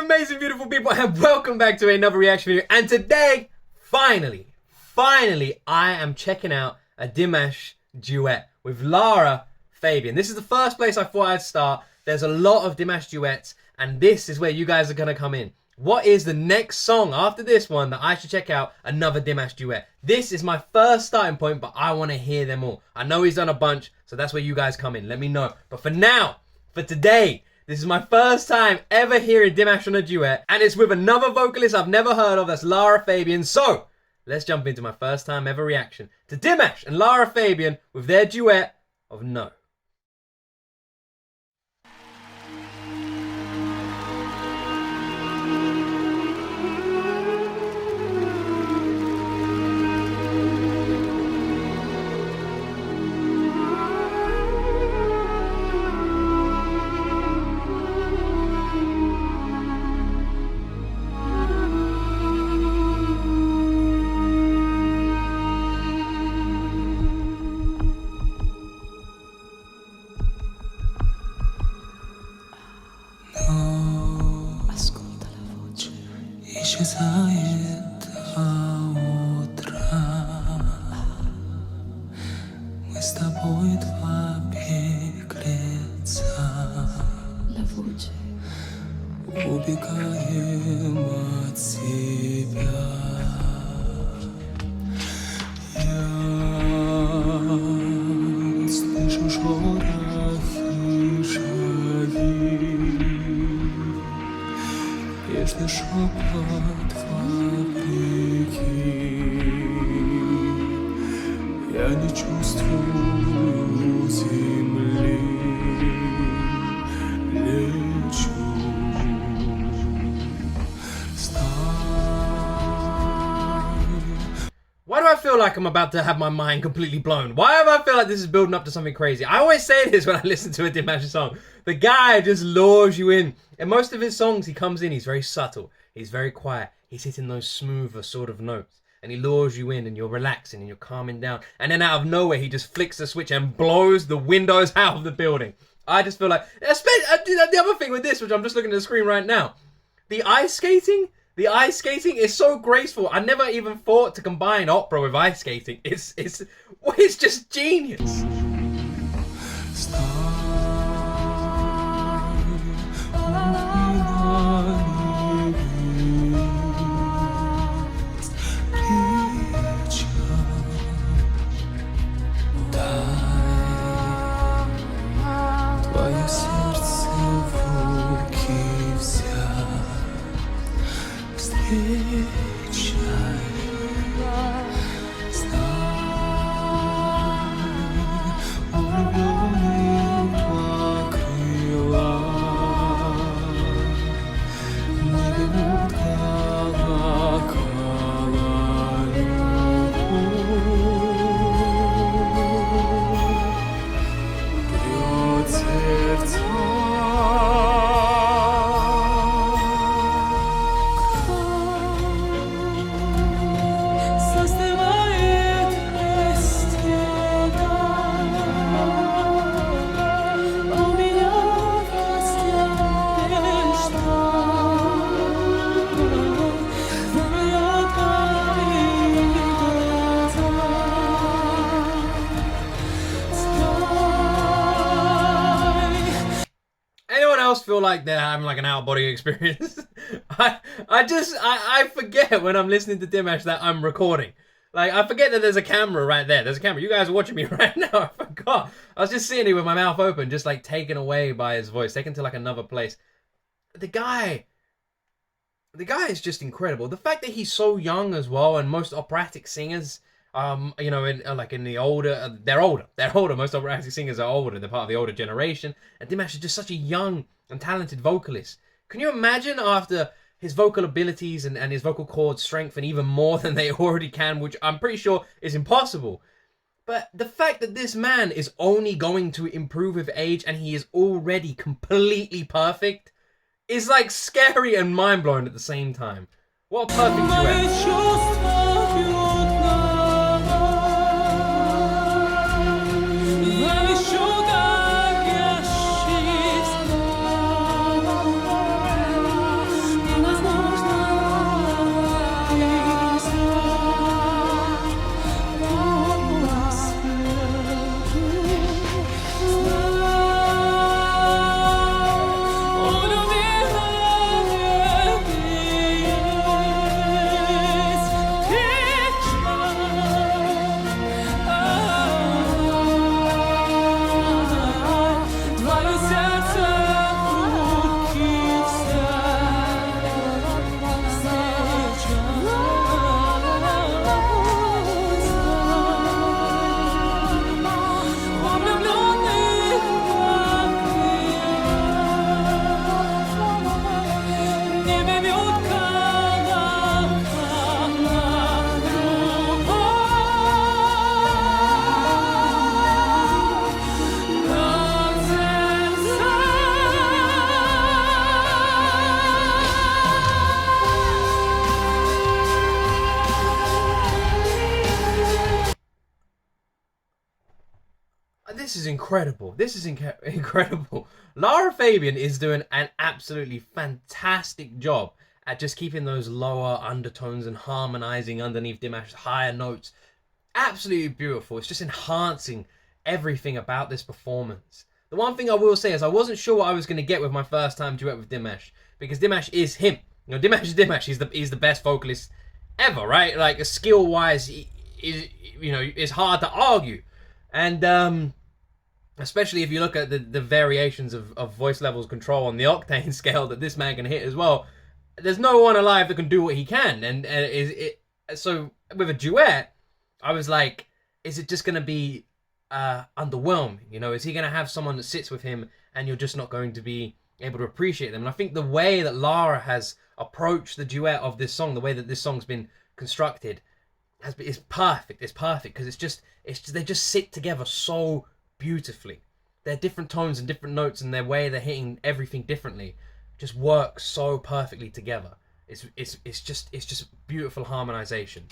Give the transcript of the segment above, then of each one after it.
amazing, beautiful people, and welcome back to another reaction video. And today, finally, I am checking out a Dimash duet with Lara Fabian. This is the first place I thought I'd start. There's a lot of Dimash duets, and this is where you guys are gonna come in. What is the next song after this one that I should check out? Another Dimash duet. This is my first starting point, but I want to hear them all. I know he's done a bunch, so that's where you guys come in. Let me know. But for now, for today, this is my first time ever hearing Dimash on a duet, and it's with another vocalist I've never heard of. That's Lara Fabian. So let's jump into my first time ever reaction to Dimash and Lara Fabian with their duet of No. Исчезает до утра. Мы с тобой два беглеца, убегаем от себя. Я слышу шорохи шаги, нежный шепот фабрики. Я не чувствую земли, лечу. Why do I feel like I'm about to have my mind completely blown? Why do I feel like this is building up to something crazy? I always say this when I listen to a Dimash song. The guy just lures you in. In most of his songs, he comes in, he's very subtle, he's very quiet, he's hitting those smoother sort of notes, and he lures you in, and you're relaxing, and you're calming down, and then out of nowhere, he just flicks the switch and blows the windows out of the building. I just feel like, especially, the other thing with this, which I'm just looking at the screen right now, the ice skating is so graceful. I never even thought to combine opera with ice skating. It's just genius. Твое сердце в руки взять, встречай, знай, влюбленный два крыла не бегут колокола любовь, бьет сердца. Feel like they're having like an out-of-body experience. I forget when I'm listening to Dimash that I'm recording. Like, I forget that there's a camera right there. There's a camera. You guys are watching me right now. I forgot. I was just sitting here with my mouth open, just like taken away by his voice, taken to like another place. The guy is just incredible. The fact that he's so young as well, and most operatic singers, you know, in the older, they're older. Most operatic singers are older. They're part of the older generation. And Dimash is just such a young and talented vocalist. Can you imagine after his vocal abilities and his vocal cord strengthen even more than they already can, which I'm pretty sure is impossible. But the fact that this man is only going to improve with age and he is already completely perfect is like scary and mind-blowing at the same time. What a perfect duet. this is incredible. This is incredible. Lara Fabian is doing an absolutely fantastic job at just keeping those lower undertones and harmonizing underneath Dimash's higher notes. Absolutely beautiful. It's just enhancing everything about this performance. The one thing I will say is I wasn't sure what I was going to get with my first time duet with Dimash, because Dimash is him. You know, Dimash is Dimash. He's the best vocalist ever, right? Like, skill wise, it's hard to argue. And especially if you look at the variations of voice levels control on the octane scale that this man can hit as well, there's no one alive that can do what he can. And so with a duet, I was like, is it just going to be underwhelming? You know, is he going to have someone that sits with him and you're just not going to be able to appreciate them? And I think the way that Lara has approached the duet of this song, the way that this song's been constructed, is perfect. It's perfect because they just sit together so beautifully. They're different tones and different notes, and their way they're hitting everything differently just works so perfectly together. It's just beautiful harmonization.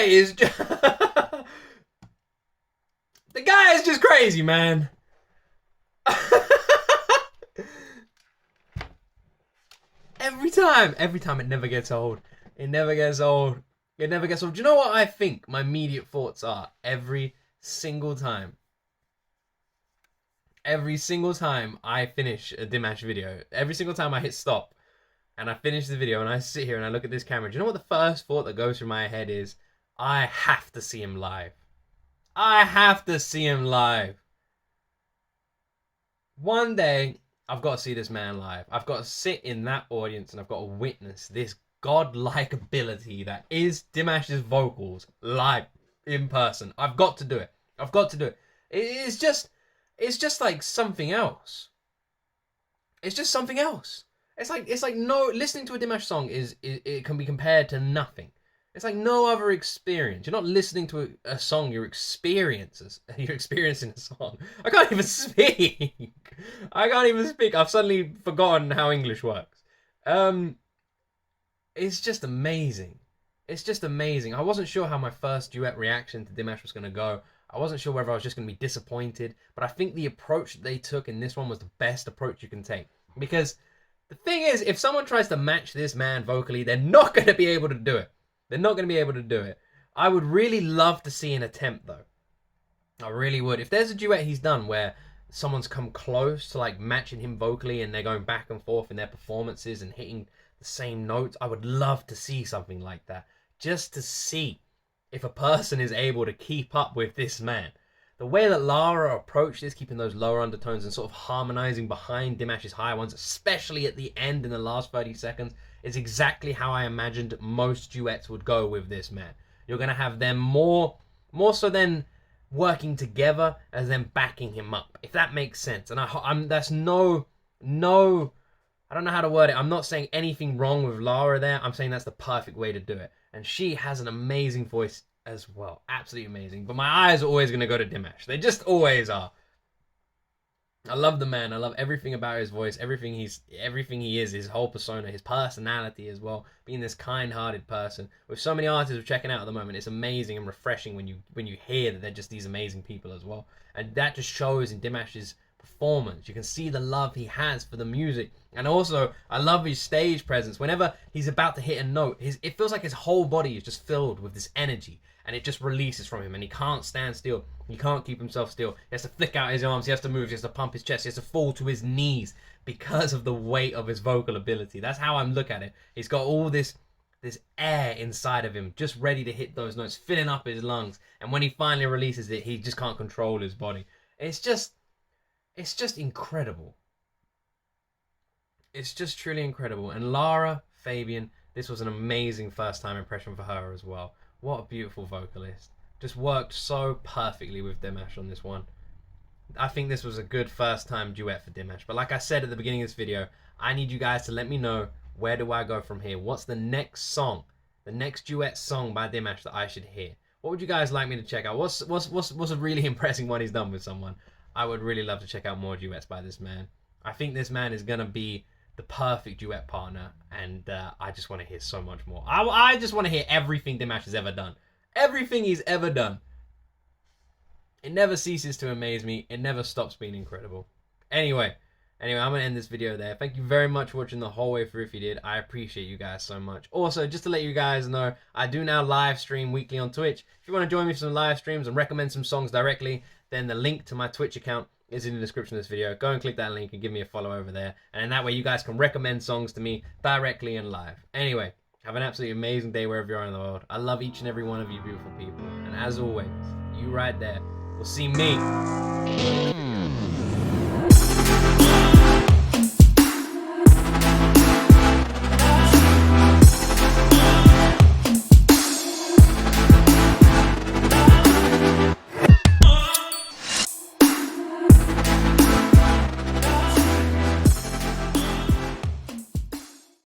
Is just the guy is just crazy, man. every time it never gets old. It never gets old. Do you know what I think my immediate thoughts are every single time I finish a Dimash video, every single time I hit stop and I finish the video and I sit here and I look at this camera? Do you know what the first thought that goes through my head is? I have to see him live. I have to see him live. One day, I've got to see this man live. I've got to sit in that audience and I've got to witness this godlike ability that is Dimash's vocals live in person. I've got to do it. I've got to do it. It's just like something else. It's just something else. It's like no, listening to a Dimash song it can be compared to nothing. It's like no other experience. You're not listening to a song, you're experiencing a song. I can't even speak. I've suddenly forgotten how English works. It's just amazing. It's just amazing. I wasn't sure how my first duet reaction to Dimash was going to go. I wasn't sure whether I was just going to be disappointed. But I think the approach that they took in this one was the best approach you can take. Because the thing is, if someone tries to match this man vocally, they're not going to be able to do it. They're not going to be able to do it. I would really love to see an attempt, though. I really would. If there's a duet he's done where someone's come close to like matching him vocally and they're going back and forth in their performances and hitting the same notes, I would love to see something like that. Just to see if a person is able to keep up with this man. the way that Lara approached this, keeping those lower undertones and sort of harmonizing behind Dimash's higher ones, especially at the end in the last 30 seconds, is exactly how I imagined most duets would go with this man. You're going to have them more so than working together as them backing him up, if that makes sense. And that's no, I don't know how to word it. I'm not saying anything wrong with Lara there. I'm saying that's the perfect way to do it. And she has an amazing voice as well. Absolutely amazing. But my eyes are always going to go to Dimash. They just always are. I love the man. I love everything about his voice, everything he is, his whole persona, his personality as well. Being this kind-hearted person. With so many artists we're checking out at the moment, it's amazing and refreshing when you hear that they're just these amazing people as well. And that just shows in Dimash's performance. You can see the love he has for the music. And also, I love his stage presence. Whenever he's about to hit a note, it feels like his whole body is just filled with this energy. And it just releases from him. And he can't stand still. He can't keep himself still. He has to flick out his arms. He has to move. He has to pump his chest. He has to fall to his knees because of the weight of his vocal ability. That's how I look at it. He's got all this air inside of him, just ready to hit those notes, filling up his lungs. And when he finally releases it, he just can't control his body. It's just incredible. It's just truly incredible. And Lara Fabian, this was an amazing first time impression for her as well. What a beautiful vocalist. Just worked so perfectly with Dimash on this one. I think this was a good first time duet for Dimash. But like I said at the beginning of this video, I need you guys to let me know, where do I go from here? What's the next song? The next duet song by Dimash that I should hear? What would you guys like me to check out? What's a really impressive one he's done with someone? I would really love to check out more duets by this man. I think this man is going to be the perfect duet partner, and I just want to hear so much more. I just want to hear everything Dimash has ever done. Everything he's ever done. It never ceases to amaze me. It never stops being incredible. Anyway, I'm going to end this video there. Thank you very much for watching the whole way through if you did. I appreciate you guys so much. Also, just to let you guys know, I do now live stream weekly on Twitch. If you want to join me for some live streams and recommend some songs directly, then the link to my Twitch account is in the description of this video. Go and click that link and give me a follow over there. And in that way, you guys can recommend songs to me directly and live. Anyway, have an absolutely amazing day wherever you are in the world. I love each and every one of you beautiful people. And as always, you right there will see me.